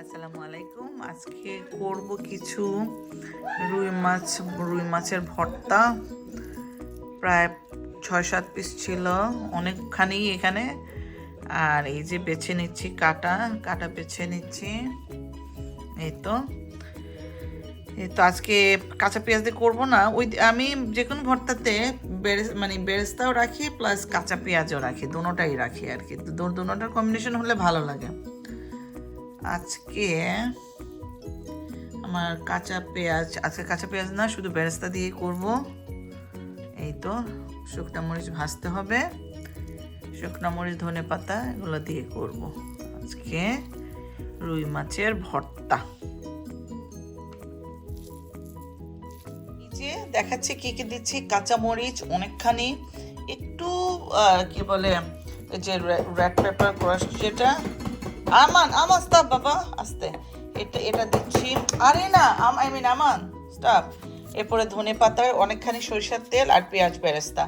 আসসালামু আলাইকুম। আজকে করব কিছু রুই মাছের ভর্তা। প্রায় 6-7 পিস ছিল, অনেকখানি এখানে। আর এই যে বেছে নিচ্ছি, কাটা কাটা বেছে নিচ্ছি। এই তো আজকে কাঁচা পেঁয়াজ দিয়ে করবো না। আমি যে কোনো ভর্তাতে বেরেস্তাও রাখি, প্লাস কাঁচা পেঁয়াজও রাখি, দুটোটাই রাখি আর কি। দুটোটার কম্বিনেশন হলে ভালো লাগে। আজকে আমার আজকে কাঁচা পেঁয়াজ না, শুধু বেরেস্তা দিয়ে করব। এই তো শুকনো মরিচ ভাজতে হবে, শুকনো মরিচ, ধনে পাতা এগুলো দিয়ে করব আজকে রুই মাছের ভর্তা। এই যে দেখাচ্ছি কি কি দিচ্ছি। কাঁচা মরিচ অনেকখানি, একটু কি বলে যে রেড পেপার ক্রাশ, যেটা আমান স্টপ বাবা, আস্তে। এটা দিচ্ছি। আরে না, আমান স্টপ। এরপরে ধনে পাতা, অনেকখানি সরিষার তেল, আর পেঁয়াজ বেরেস্তা।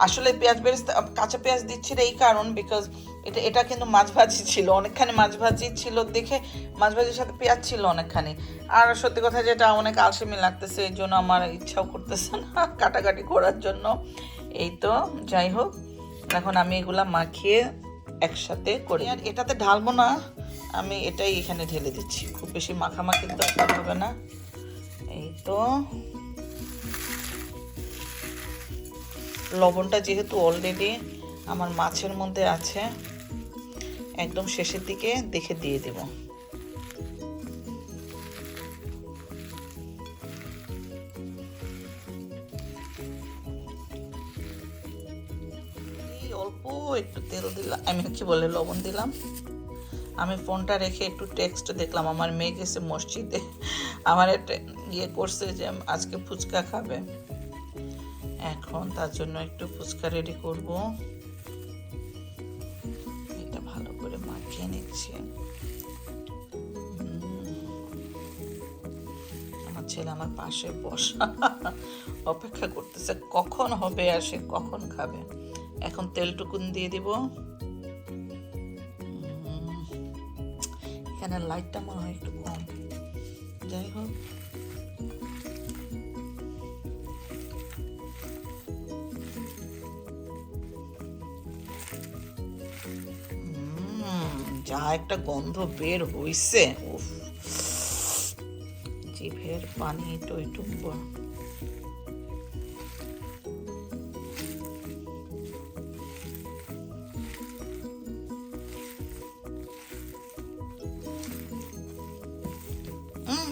আসলে পেঁয়াজ বেরেস্তা কাঁচা পেঁয়াজ দিচ্ছি এই কারণ, বিকজ এটা কিন্তু মাছ ভাজি ছিল, অনেকখানি মাছ ভাজি ছিল দেখে মাছ ভাজির সাথে পেঁয়াজ ছিল অনেকখানি। আর সত্যি কথা যেটা অনেক আলসেমি লাগতেছে, এই জন্য আমার ইচ্ছাও করতেছে না কাটাকাটি করার জন্য। এই তো যাই হোক, এখন আমি এগুলা মাখিয়ে একসাথে করি। আর এটাতে ঢালবো না, আমি এটাই এখানে ঢেলে দিচ্ছি। খুব বেশি মাখামাখির দরকার হবে না। এই তো লবণটা যেহেতু অলরেডি আমার মাছের মধ্যে আছে, একদম শেষের দিকে দেখে দিয়ে দেব। অল্প একটু তেল দিলাম, কি বলে লবণ দিলাম। আমি ফোনটা রেখে একটু টেক্সট দেখলাম। আমার মেয়ে গেছে মসজিদে, আমার একটা করছে যে আজকে ফুচকা খাবে। এখন তার জন্য একটু ফুচকা রেডি করব। এটা ভালো করে মাখিয়ে নিচ্ছি। আমার ছেলে আমার পাশে বসা অপেক্ষা করতেছে কখন হবে আর সে কখন খাবে। এখন তেলটুকুন দিয়ে দিব। এখানে লাইটটা মনে হয় একটু কম, যাই হোক। যা একটা গন্ধ বের হইছে, উফ, জিভের পানি টইটুম্ব।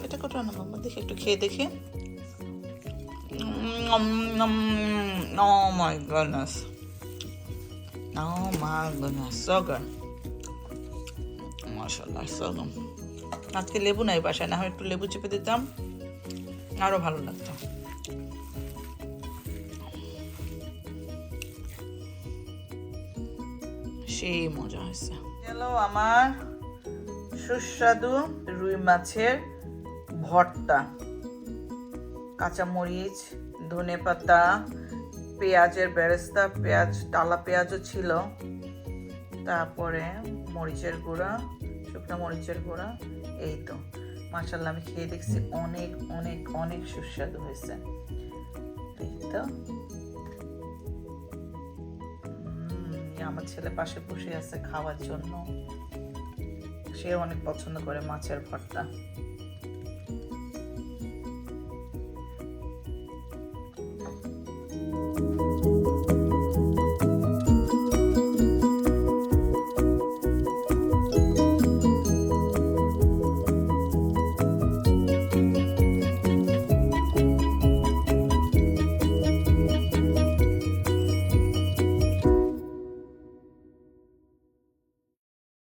এটা কত না মাম্মা, দেখি একটু খেয়ে দেখি। Oh my goodness. Oh my goodness, so good. মাশাআল্লাহ, so good. আজকে লেবু নাই বাসায়, না হয় একটু লেবু চেপে দিতাম, আরো ভালো লাগতো। সেই মজা হয়েছে। গেল আমার সুস্বাদু রুই মাছের ভর্তা। কাঁচা মরিচ, ধনে পাতা, পেঁয়াজের বেরেস্তা, টালা পেঁয়াজও ছিল, তারপরে মরিচের গুঁড়া, শুকনো মরিচের গুঁড়া। এই তো মাশাআল্লাহ, আমি খেয়ে দেখছি, অনেক অনেক অনেক সুস্বাদু হয়েছে। এই তো আমার ছেলে পাশে বসে আছে খাওয়ার জন্য, সে অনেক পছন্দ করে মাছের ভর্তা।